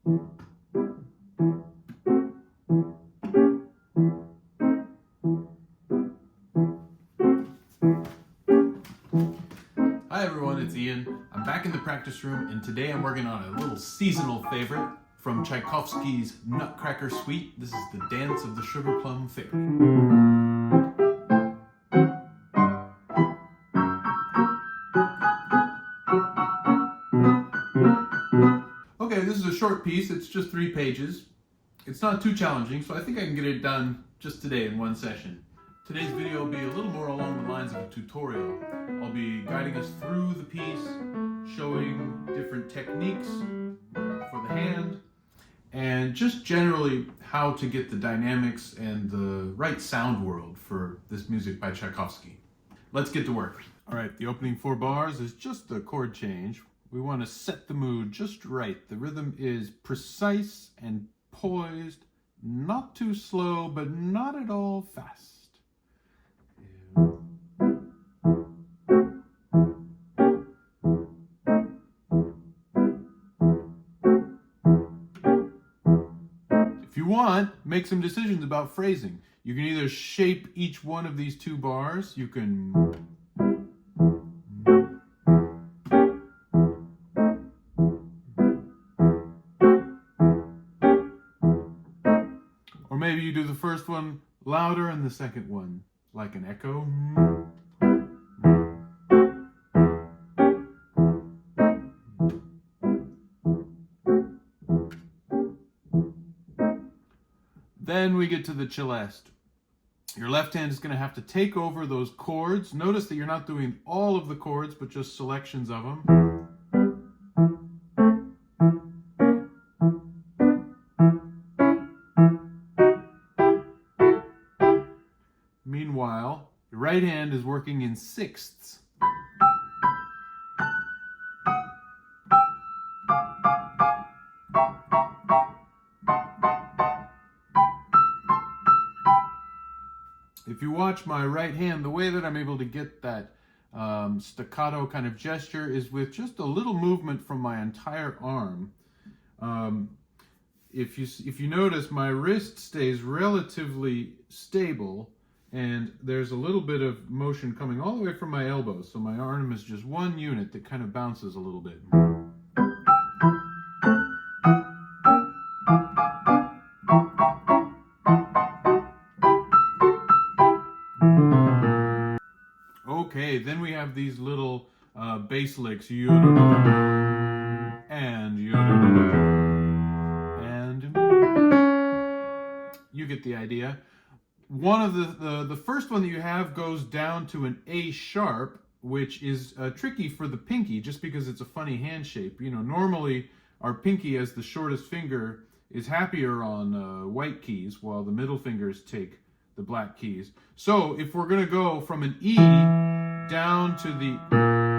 Hi everyone, it's Ian. I'm back in the practice room and today I'm working on a little seasonal favorite from Tchaikovsky's Nutcracker Suite. This is the dance of the Sugar Plum Fairy. Okay, this is a short piece. It's just 3 pages. It's not too challenging, so I think I can get it done just today in one session. Today's video will be a little more along the lines of a tutorial. I'll be guiding us through the piece, showing different techniques for the hand, and just generally how to get the dynamics and the right sound world for this music by Tchaikovsky. Let's get to work. All right, the opening 4 bars is just the chord change. We want to set the mood just right. The rhythm is precise and poised, not too slow, but not at all fast. If you want, make some decisions about phrasing. You can either shape each one of these 2 bars, you can or maybe you do the first one louder and the second one like an echo. Then we get to the celeste. Your left hand is going to have to take over those chords. Notice that you're not doing all of the chords, but just selections of them. Meanwhile, your right hand is working in sixths. If you watch my right hand, the way that I'm able to get that staccato kind of gesture is with just a little movement from my entire arm. If you notice, my wrist stays relatively stable, and there's a little bit of motion coming all the way from my elbow, so my arm is just one unit that kind of bounces a little bit. Okay, then we have these little bass licks, and you get the idea. One of the first one that you have goes down to an A sharp, which is tricky for the pinky just because it's a funny hand shape. You know, normally our pinky as the shortest finger is happier on white keys, while the middle fingers take the black keys. So if we're going to go from an E down to the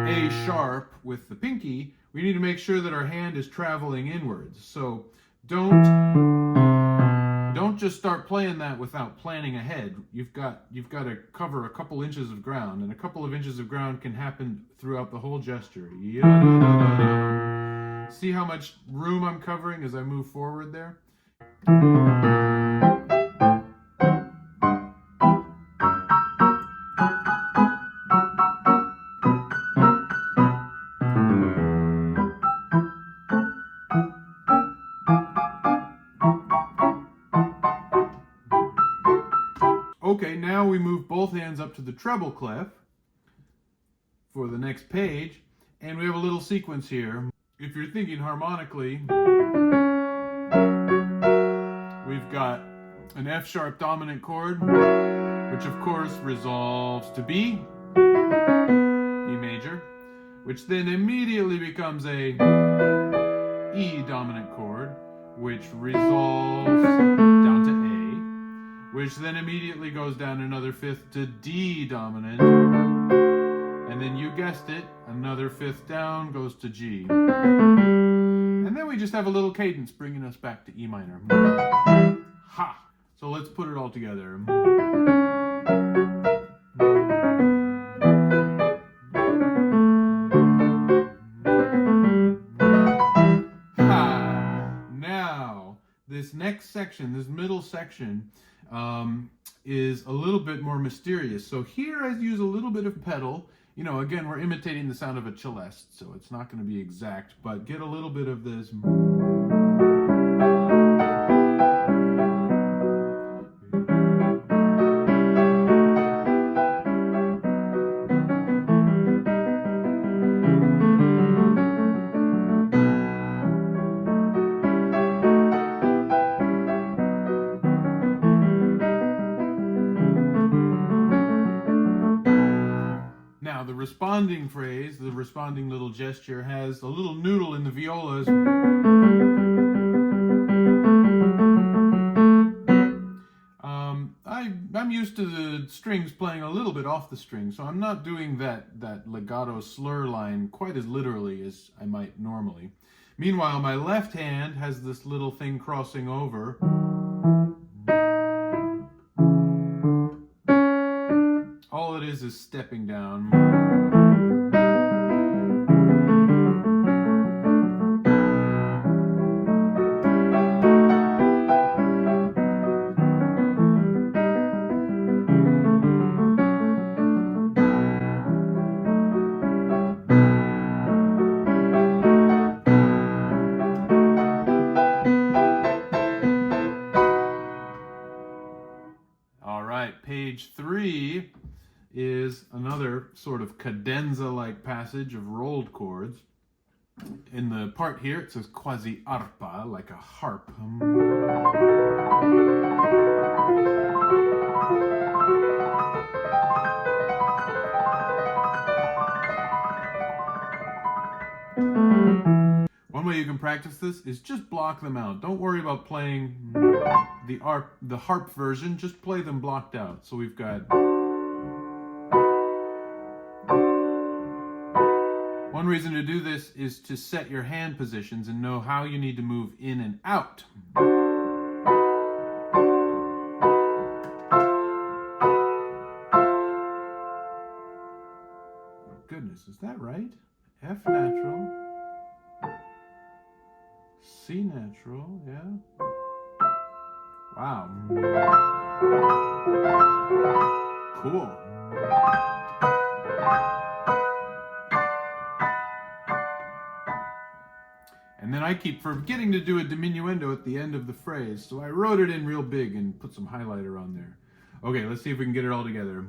A sharp with the pinky, we need to make sure that our hand is traveling inwards. So don't just start playing that without planning ahead. You've got to cover a couple inches of ground, and a couple of inches of ground can happen throughout the whole gesture. See how much room I'm covering as I move forward there? Okay, now we move both hands up to the treble clef for the next page, and we have a little sequence here. If you're thinking harmonically, we've got an F sharp dominant chord, which of course resolves to B, E major, which then immediately becomes a E dominant chord, which resolves down to A, which then immediately goes down another fifth to D dominant, and then you guessed it, another fifth down goes to G. And then we just have a little cadence bringing us back to E minor. Ha! So let's put it all together. Ha! Now This next section, this middle section, is a little bit more mysterious. So here I use a little bit of pedal. You know, again, we're imitating the sound of a celeste, so it's not going to be exact, but get a little bit of this. Now, the responding phrase, the responding little gesture, has a little noodle in the violas. I'm used to the strings playing a little bit off the string, so I'm not doing that legato slur line quite as literally as I might normally. Meanwhile, my left hand has this little thing crossing over. All it is stepping down. All right, page 3 is another sort of cadenza-like passage of rolled chords. In the part here, it says quasi arpa, like a harp. One way you can practice this is just block them out. Don't worry about playing the harp version, just play them blocked out. So we've got... One reason to do this is to set your hand positions and know how you need to move in and out. Goodness, is that right? F natural, C natural, yeah. Wow. Cool. And then I keep forgetting to do a diminuendo at the end of the phrase, so I wrote it in real big and put some highlighter on there. Okay, let's see if we can get it all together.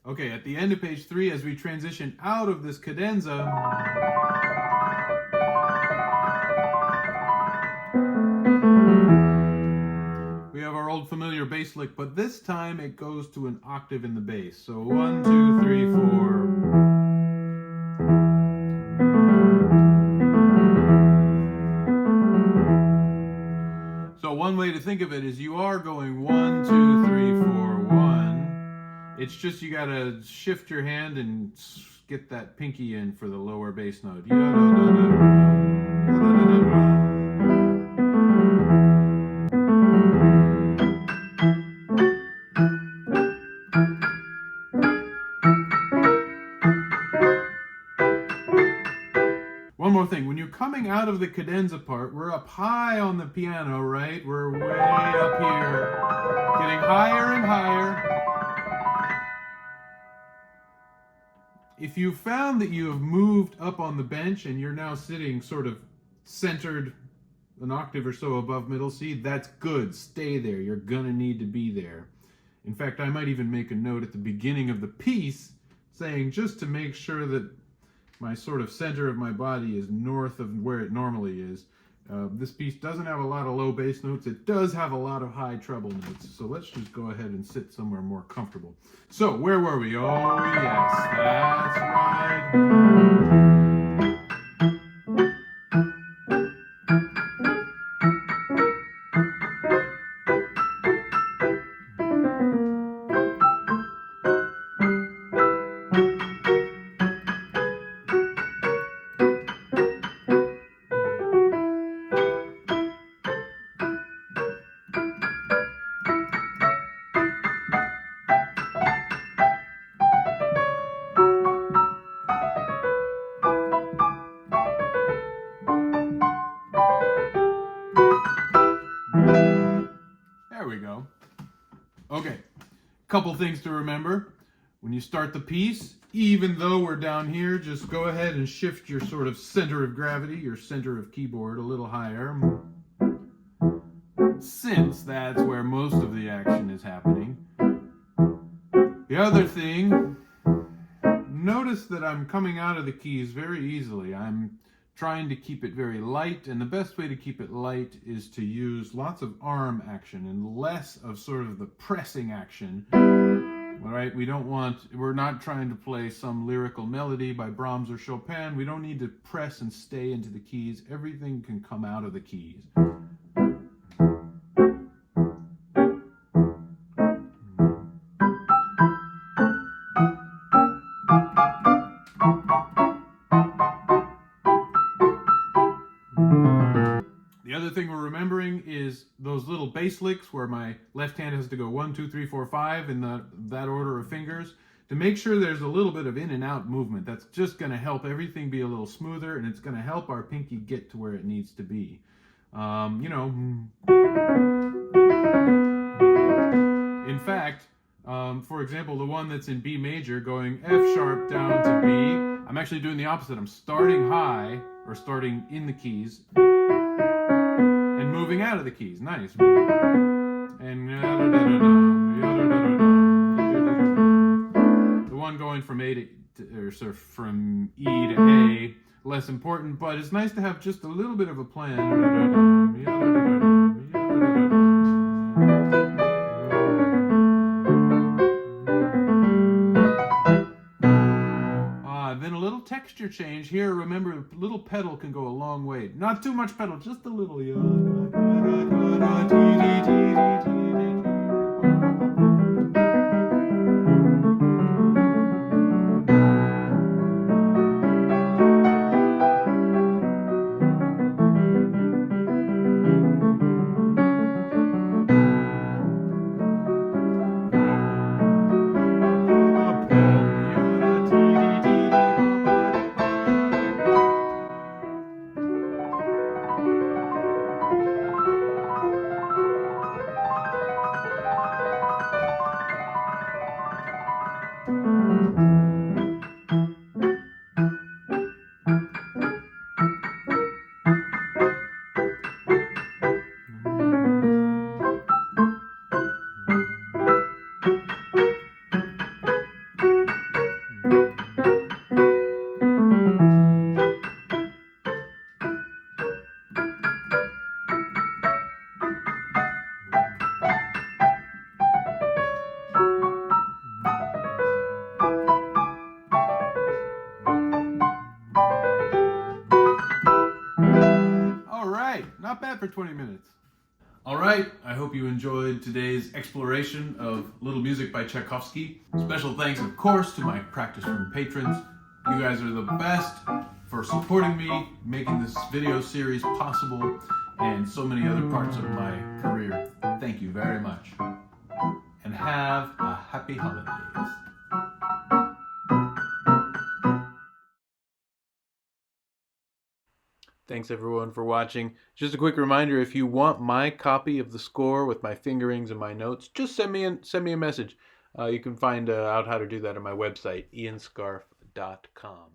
Okay, at the end of page 3, as we transition out of this cadenza, we have our old familiar bass lick, but this time it goes to an octave in the bass. So 1, 2, 3, 4. So one way to think of it is you are going 1, 2, 3, 4, 1. It's just you gotta shift your hand and get that pinky in for the lower bass note. One more thing, when you're coming out of the cadenza part, we're up high on the piano, right? We're way up here, getting higher and higher. If you found that you have moved up on the bench and you're now sitting sort of centered an octave or so above middle C, that's good. Stay there. You're gonna need to be there. In fact, I might even make a note at the beginning of the piece saying, just to make sure that my sort of center of my body is north of where it normally is. This piece doesn't have a lot of low bass notes. It does have a lot of high treble notes. So let's just go ahead and sit somewhere more comfortable. So where were we? Oh yes, that's right. Okay, couple things to remember. When you start the piece, even though we're down here, just go ahead and shift your sort of center of gravity, your center of keyboard a little higher, since that's where most of the action is happening. The other thing, notice that I'm coming out of the keys very easily. I'm trying to keep it very light, and the best way to keep it light is to use lots of arm action and less of sort of the pressing action. All right, we're not trying to play some lyrical melody by Brahms or Chopin. We don't need to press and stay into the keys. Everything can come out of the keys. The other thing we're remembering is those little bass licks where my left hand has to go 1, 2, 3, 4, 5 in that order of fingers. To make sure there's a little bit of in and out movement, that's just going to help everything be a little smoother, and it's going to help our pinky get to where it needs to be. In fact, for example, the one that's in B major going F sharp down to B, I'm actually doing the opposite. I'm starting high, or starting in the keys, and moving out of the keys. Nice. And the one going from A to, or sort of from E to A, less important, but it's nice to have just a little bit of a plan. Then a little texture change here. Remember, a little pedal can go a long way. Not too much pedal, just a little. Not bad for 20 minutes. All right, I hope you enjoyed today's exploration of Little Music by Tchaikovsky. Special thanks, of course, to my practice room patrons. You guys are the best for supporting me, making this video series possible, and so many other parts of my career. Thank you very much. And have a happy holidays. Thanks everyone for watching. Just a quick reminder, if you want my copy of the score with my fingerings and my notes, just send me a message. You can find out how to do that on my website, ianscarfe.com.